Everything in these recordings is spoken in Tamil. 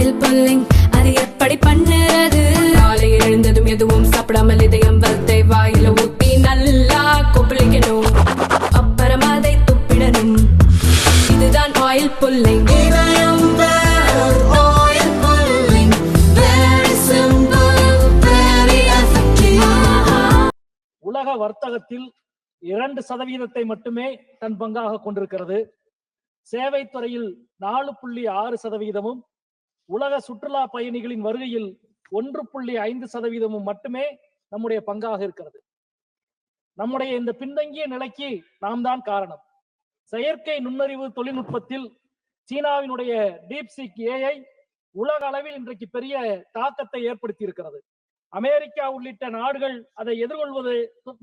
ஆயில் புல்லிங் அது எப்படி பண்ணுறது? காலையில் எழுந்ததும் எதுவும் சாப்பிடாமல் இதயம் வளத்தை வாயில ஊத்தி நல்லா கொப்பளிக்கணும், அப்புறம் அதை துப்பிடணும். இதுதான் ஆயில் புல்லிங். உலக வர்த்தகத்தில் 2% மட்டுமே தன் பங்காக கொண்டிருக்கிறது. சேவைத்துறையில் 4.6%, உலக சுற்றுலா பயணிகளின் வருகையில் 1.5% மட்டுமே நம்முடைய பங்காக இருக்கிறது. நம்முடைய இந்த பின்தங்கிய நிலைக்கு நாம் தான் காரணம். செயற்கை நுண்ணறிவு தொழில்நுட்பத்தில் சீனாவினுடைய டீப்சீக் AI உலக அளவில் இன்றைக்கு பெரிய தாக்கத்தை ஏற்படுத்தி இருக்கிறது. அமெரிக்கா உள்ளிட்ட நாடுகள் அதை எதிர்கொள்வது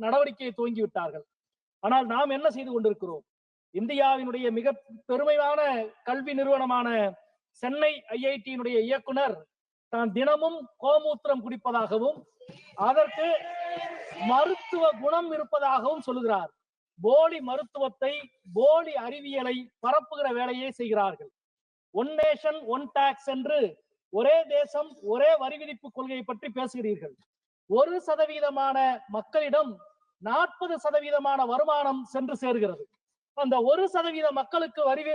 நடவடிக்கையை துவங்கிவிட்டார்கள். ஆனால் நாம் என்ன செய்து கொண்டிருக்கிறோம்? இந்தியாவினுடைய மிக பெருமையான கல்வி நிறுவனமான சென்னை IIT-யினுடைய இயக்குனர் தான் தினமும் கோமூத்திரம் குடிப்பதாகவும் அதற்கு மருத்துவ குணம் இருப்பதாகவும் சொல்லுகிறார். போலி மருத்துவத்தை, போலி அறிவியலை பரப்புகிற வேலையை செய்கிறார்கள். ஒன் நேஷன் ஒன் டாக்ஸ் என்று ஒரே தேசம் ஒரே வரி விதிப்பு கொள்கையை பற்றி பேசுகிறீர்கள். 1% மக்களிடம் 40% வருமானம் சென்று சேர்கிறது. அந்த 1% மக்களுக்கு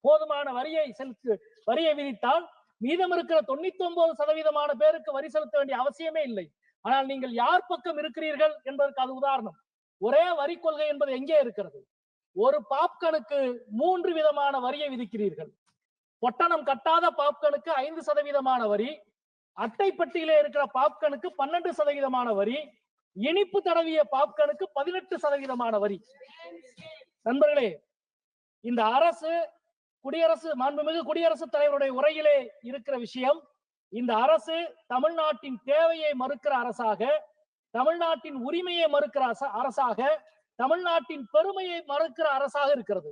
போதுமான வரியை விதித்தால் மீதம் இருக்கிற 99% பேருக்கு வரி செலுத்த வேண்டிய அவசியமே இல்லை. ஆனால் நீங்கள் யார் பக்கம் இருக்கிறீர்கள் என்பதற்கு அது உதாரணம். ஒரே வரி கொள்கை என்பது எங்கே இருக்கிறது? ஒரு பாப்கனுக்கு 3 விதமான வரியை விதிக்கிறீர்கள். பொட்டணம் கட்டாத பாப்கனுக்கு 5% வரி, அட்டைப்பட்டியிலே இருக்கிற பாப்கனுக்கு 12% வரி, இனிப்பு தடவிய பாப்கனுக்கு 18% வரி. நண்பர்களே, இந்த அரசு மாண்புமிகு குடியரசுத் தலைவருடைய உரையிலே இருக்கிற விஷயம், இந்த அரசு தமிழ்நாட்டின் தேவையை மறுக்கிற அரசாக, தமிழ்நாட்டின் உரிமையை மறுக்கிற அரசாக, தமிழ்நாட்டின் பெருமையை மறுக்கிற அரசாக இருக்கிறது.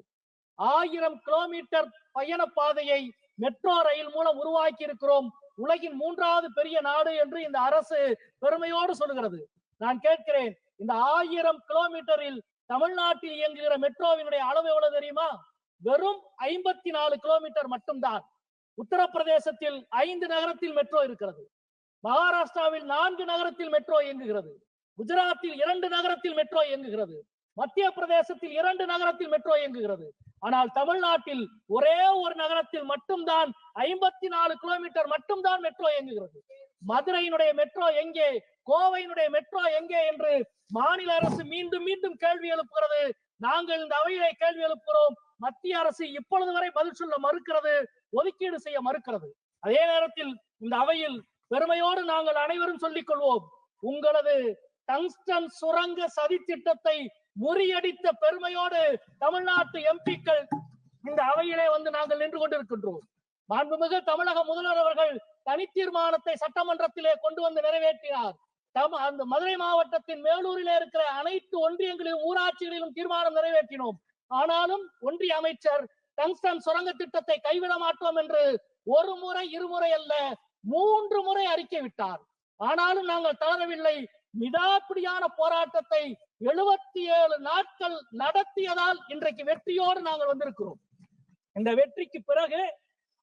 1000 கிலோமீட்டர் பயண பாதையை மெட்ரோ ரயில் மூலம் உருவாக்கி இருக்கிறோம், உலகின் 3வது பெரிய நாடு என்று இந்த அரசு பெருமையோடு சொல்லுகிறது. நான் கேட்கிறேன், இந்த 1000 கிலோமீட்டரில் தமிழ்நாட்டில் இயங்குகிற மெட்ரோவினுடைய அளவு எவ்வளவு தெரியுமா? வெறும் 54 கிலோமீட்டர் மட்டும்தான். உத்தரப்பிரதேசத்தில் 5 நகரத்தில் மெட்ரோ இருக்கிறது, மகாராஷ்டிராவில் 4 நகரத்தில் மெட்ரோ இயங்குகிறது, குஜராத்தில் 2 நகரத்தில் மெட்ரோ இயங்குகிறது, மத்திய பிரதேசத்தில் 2 நகரத்தில் மெட்ரோ இயங்குகிறது. ஆனால் தமிழ்நாட்டில் ஒரே ஒரு நகரத்தில் மட்டும்தான் 54 கிலோமீட்டர் மட்டும்தான் மெட்ரோ இயங்குகிறது. மதுரையினுடைய மெட்ரோ எங்கே, கோவையினுடைய மெட்ரோ எங்கே என்று மாநில அரசு மீண்டும் மீண்டும் கேள்வி எழுப்புகிறது. நாங்கள் இந்த அவையிலே கேள்வி எழுப்புகிறோம். மத்திய அரசு இப்பொழுது வரை பதில் சொல்ல மறுக்கிறது, ஒதுக்கீடு செய்ய மறுக்கிறது. அதே நேரத்தில் இந்த அவையில் பெருமையோடு நாங்கள் அனைவரும் சொல்லிக் கொள்வோம், உங்களது டங்ஸ்டன் சுரங்க சதி திட்டத்தை முறியடித்த பெருமையோடு தமிழ்நாட்டு எம்பிக்கள் இந்த அவையிலே வந்து நாங்கள் நின்று கொண்டிருக்கின்றோம். மாண்புமிகு தமிழக முதல்வர் அவர்கள் தனி தீர்மானத்தை சட்டமன்றத்திலே கொண்டு வந்து நிறைவேற்றினார். அந்த மதுரை மாவட்டத்தின் மேலூரிலே இருக்கிற அனைத்து ஒன்றியங்களிலும் ஊராட்சிகளிலும் தீர்மானம் நிறைவேற்றினோம். ஆனாலும் ஒன்றிய அமைச்சர் டங்ஸ்டன் சுரங்க திட்டத்தை கைவிட மாட்டோம் என்று ஒரு முறை, இருமுறை அல்ல, 3 முறை அறிக்கை விட்டார். ஆனாலும் நாங்கள் தளரவில்லை. விடாப்பிடியான போராட்டத்தை 77 நாட்கள் நடத்தியதால் இன்றைக்கு வெற்றியோடு நாங்கள் வந்திருக்கிறோம். இந்த வெற்றிக்கு பிறகு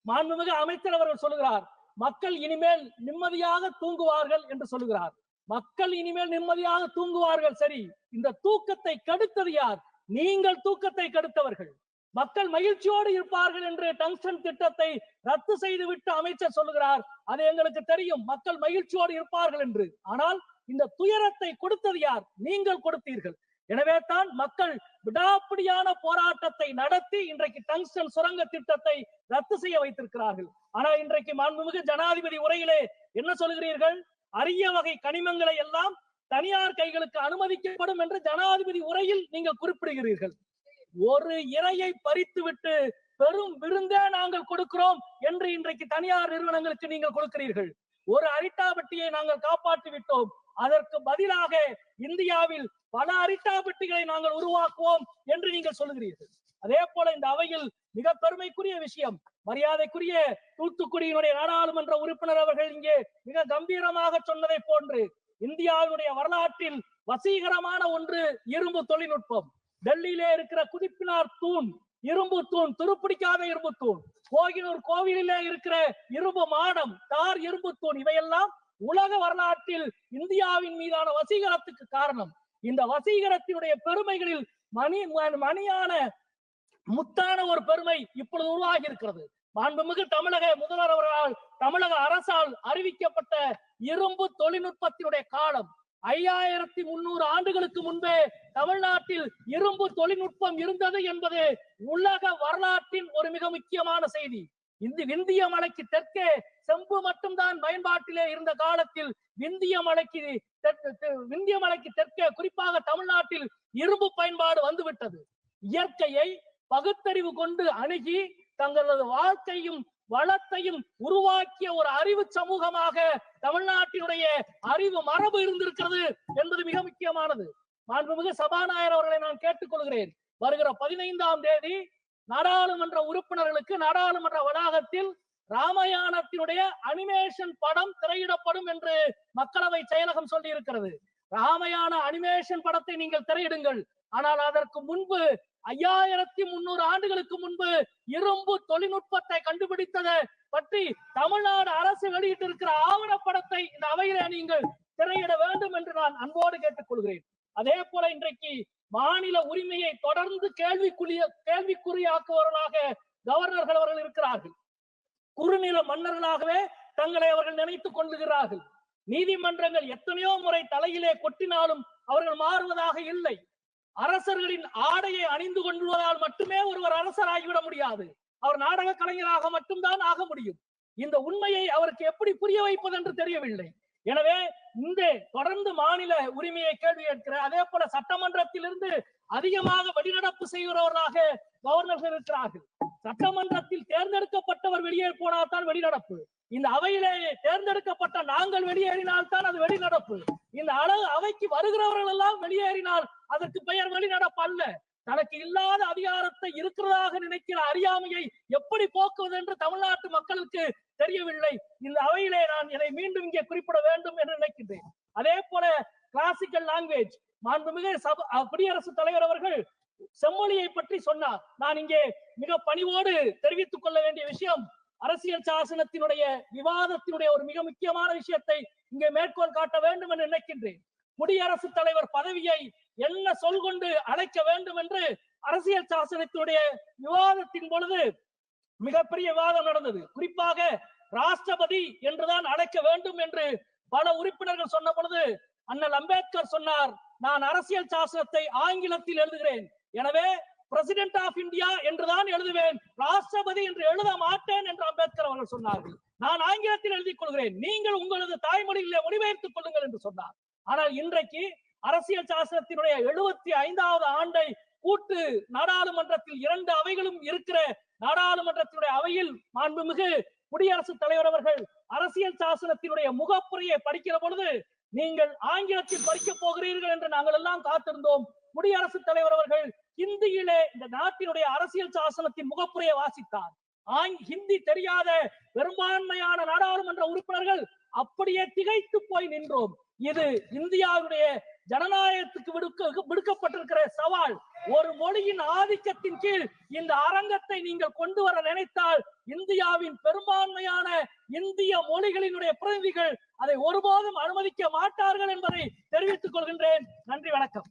மாண்புமிகு அமைச்சர் அவர்கள் சொல்லுகிறார், மக்கள் இனிமேல் நிம்மதியாக தூங்குவார்கள் என்று சொல்லுகிறார். மக்கள் இனிமேல் நிம்மதியாக தூங்குவார்கள். சரி, இந்த தூக்கத்தை கெடுத்தது யார்? நீங்கள் தூக்கத்தை கெடுத்தவர்கள். மக்கள் மகிழ்ச்சியோடு இருப்பார்கள் என்று டங்ஸ்டன் திட்டத்தை ரத்து செய்து விட்டு அமைச்சர் சொல்லுகிறார். அது எங்களுக்கு தெரியும், மக்கள் மகிழ்ச்சியோடு இருப்பார்கள் என்று. ஆனால் இந்த துயரத்தை கொடுத்தது யார்? நீங்கள் கொடுத்தீர்கள். எனவே தான் மக்கள் விடாப்பிடியான போராட்டத்தை நடத்தி இன்றைக்கு டங்ஸ்டன் சுரங்க திட்டத்தை ரத்து செய்ய வைத்திருக்கிறார்கள். ஆனால் இன்றைக்கு மாண்புமிகு ஜனாதிபதி உரையிலே என்ன சொல்கிறீர்கள்? அரிய வகை கனிமங்களை எல்லாம் தனியார் கைகளுக்கு அனுமதிக்கப்படும் என்று ஜனாதிபதி உரையில் நீங்கள் குறிப்பிடுகிறீர்கள். ஒரு இரையை பறித்து விட்டு பெரும் விருந்தே நாங்கள் கொடுக்கிறோம் என்று இன்றைக்கு தனியார் நிறுவனங்களுக்கு நீங்கள் கொடுக்கிறீர்கள். ஒரு அரிட்டாபட்டியை நாங்கள் காப்பாற்றி விட்டோம், அதற்கு பதிலாக இந்தியாவில் பல அரிட்டாபட்டிகளை நாங்கள் உருவாக்குவோம் என்று நீங்கள் சொல்லுகிறீர்கள். அதே போல இந்த அவையில் மிக பெருமைக்குரிய விஷயம், மரியாதைக்குரிய தூத்துக்குடியினுடைய நாடாளுமன்ற உறுப்பினர் அவர்கள் இங்கே மிக கம்பீரமாக சொன்னதை போன்று இந்தியாவுடைய வரலாற்றில் வசீகரமான ஒன்று இரும்பு தொழில்நுட்பம். டெல்லியிலே இருக்கிற குதிப்பினார் தூண் இரும்பு தூண், துருப்பிடிக்காத இரும்பு தூண், கோகினூர் கோவிலிலே இருக்கிற இரும்பு மாடம், தார் இரும்பு தூண், இவையெல்லாம் உலக வரலாற்றில் இந்தியாவின் மீதான வசீகரத்துக்கு காரணம். இந்த வசீகரத்தினுடைய பெருமைகளில் மணியான முத்தான ஒரு பெருமை இப்பொழுது உருவாகி இருக்கிறது. மாண்புமிகு தமிழக முதல்வர் அவர்களால், தமிழக அரசால் அறிவிக்கப்பட்ட இரும்பு தொழில்நுட்பத்தினுடைய காலம் 5300 ஆண்டுகளுக்கு முன்பே தமிழ்நாட்டில் இரும்பு தொழில்நுட்பம் இருந்தது என்பது உலக வரலாற்றின் ஒரு மிக முக்கியமான செய்தி. இந்த விந்திய மலைக்கு தெற்கே செம்பு மட்டும்தான் பயன்பாட்டிலே இருந்த காலத்தில் விந்திய மலைக்கு தெற்கே குறிப்பாக தமிழ்நாட்டில் இரும்பு பயன்பாடு வந்துவிட்டது. இயற்கையை பகுத்தறிவு கொண்டு அணுகி தங்களது வாழ்க்கையும் வளத்தையும் உருவாக்கிய ஒரு அறிவு சமூகமாக தமிழ்நாட்டினுடைய அறிவு மரபு இருந்திருக்கிறது என்பது மிக முக்கியமானது. மாண்புமிகு சபாநாயகர் அவர்களை நான் கேட்டுக்கொள்கிறேன், வருகிற 15ஆம் தேதி நாடாளுமன்ற உறுப்பினர்களுக்கு நாடாளுமன்ற வளாகத்தில் ராமாயணத்தினுடைய அனிமேஷன் படம் திரையிடப்படும் என்று மக்களவை செயலகம் சொல்லி இருக்கிறது. ராமாயண அனிமேஷன் படத்தை நீங்கள் திரையிடுங்கள். ஆனால் அதற்கு முன்பு 5300 ஆண்டுகளுக்கு முன்பு இரும்பு தொழில்நுட்பத்தை கண்டுபிடித்ததை பற்றி தமிழ்நாடு அரசு வெளியிட்டிருக்கிற ஆவணப்படத்தை இந்த அவையிலே நீங்கள் திரையிட வேண்டும் என்று நான் அன்போடு கேட்டுக்கொள்கிறேன். அதே போல இன்றைக்கு மாநில உரிமையை தொடர்ந்து கேள்விக்குறியாக்குவவர்களாக கவர்னர்கள் அவர்கள் இருக்கிறார்கள். குறுநில மன்னர்களாகவே தங்களை அவர்கள் நினைத்துக் கொள்ளுகிறார்கள். நீதிமன்றங்கள் எத்தனையோ முறை தலையிலே கொட்டினாலும் அவர்கள் மாறுவதாக இல்லை. அரசர்களின் ஆடையை அணிந்து கொள்வதால் மட்டுமே ஒருவர் அரசராகிவிட முடியாது. அவர் நாடக கலைஞராக மட்டும்தான் ஆக முடியும். இந்த உண்மையை அவருக்கு எப்படி புரிய வைப்பது என்று தெரியவில்லை. எனவே இந்த தொடர்ந்து மாநில உரிமையை கேள்வி கேட்கிற, அதே போல சட்டமன்றத்திலிருந்து அதிகமாக வெளிநடப்பு செய்கிறவர்களாக கவர்னர்கள் இருக்கிறார்கள். சட்டமன்றத்தில் தேர்ந்தெடுக்கப்பட்டவர் வெளியே போனால்தான் வெளிநடப்பு. இந்த அவையிலே தேர்ந்தெடுக்கப்பட்ட நாங்கள் வெளியேறினால்தான் அது வெளிநடப்பு. இந்த அவைக்கு வருகிறவர்கள் எல்லாம் வெளியேறினால் அதற்கு பெயர் வெளிநடப்பு அல்ல. தனக்கு இல்லாத அதிகாரத்தை இருக்கிறதாக நினைக்கிற அறியாமையை எப்படி போக்குவது என்று தமிழ்நாட்டு மக்களுக்கு தெரியவில்லை. இந்த அவையிலே நான் இதை மீண்டும் இங்கே குறிப்பிட வேண்டும் என்று நினைக்கின்றேன். அதே போல கிளாசிக்கல் லாங்குவேஜ், மாண்புமிகு குடியரசுத் தலைவர் அவர்கள் செம்மொழியை பற்றி சொன்னார். நான் இங்கே மிக பணிவோடு தெரிவித்துக் கொள்ள வேண்டிய விஷயம், அரசியல் சாசனத்தினுடைய விவாதத்தினுடைய ஒரு மிக முக்கியமான விஷயத்தை இங்கே மேற்கோள் காட்ட வேண்டும் என்று நினைக்கின்றேன். குடியரசுத் தலைவர் பதவியை என்ன சொல் கொண்டு அழைக்க வேண்டும் என்று அரசியல் சாசனத்தினுடைய விவாதத்தின் பொழுது மிகப்பெரிய விவாதம் நடந்தது. குறிப்பாக ராஷ்டிரபதி என்றுதான் அழைக்க வேண்டும் என்று பல உறுப்பினர்கள் சொன்ன பொழுது அண்ணல் அம்பேத்கர் சொன்னார், நான் அரசியல் சாசனத்தை ஆங்கிலத்தில் எழுதுகிறேன், எனவே பிரசிடென்ட் ஆஃப் இந்தியா என்றுதான் எழுதுவேன், ராஷ்டிரபதி என்று எழுத மாட்டேன் என்று அம்பேத்கர் அவர்கள் சொன்னார்கள். நான் ஆங்கிலத்தில் எழுதிக் கொள்கிறேன், நீங்கள் உங்களது தாய்மொழியிலே மொழிபெயர்த்துக் கொள்ளுங்கள் என்று சொன்னார். ஆனால் இன்றைக்கு அரசியல் சாசனத்தினுடைய 75வது ஆண்டை கூட்டு நாடாளுமன்றத்தில் 2 அவைகளும் இருக்கிற நாடாளுமன்றத்தினுடைய அவையில் மாண்புமிகு குடியரசுத் தலைவர் அவர்கள் அரசியல் சாசனத்தினுடைய முகப்புரையை படிக்கிற பொழுது, நீங்கள் ஆங்கிலத்தில் படிக்க போகிறீர்கள் என்று நாங்கள் எல்லாம் காத்திருந்தோம். குடியரசுத் தலைவர் அவர்கள் ஹிந்தியிலே இந்த நாட்டினுடைய அரசியல் சாசனத்தின் முகப்புரையை வாசித்தார். ஹிந்தி தெரியாத பெரும்பான்மையான நாடாளுமன்ற உறுப்பினர்கள் அப்படியே திகைத்து போய் நின்றோம். இது இந்தியாவுடைய ஜனநாயகத்துக்கு விடுக்கப்பட்டிருக்கிற சவால். ஒரு மொழியின் ஆதிக்கத்தின் கீழ் இந்த அரங்கத்தை நீங்கள் கொண்டு வர நினைத்தால் இந்தியாவின் பெரும்பான்மையான இந்திய மொழிகளினுடைய பிரதிநிதிகள் அதை ஒருபோதும் அனுமதிக்க மாட்டார்கள் என்பதை தெரிவித்துக் கொள்கின்றேன். நன்றி, வணக்கம்.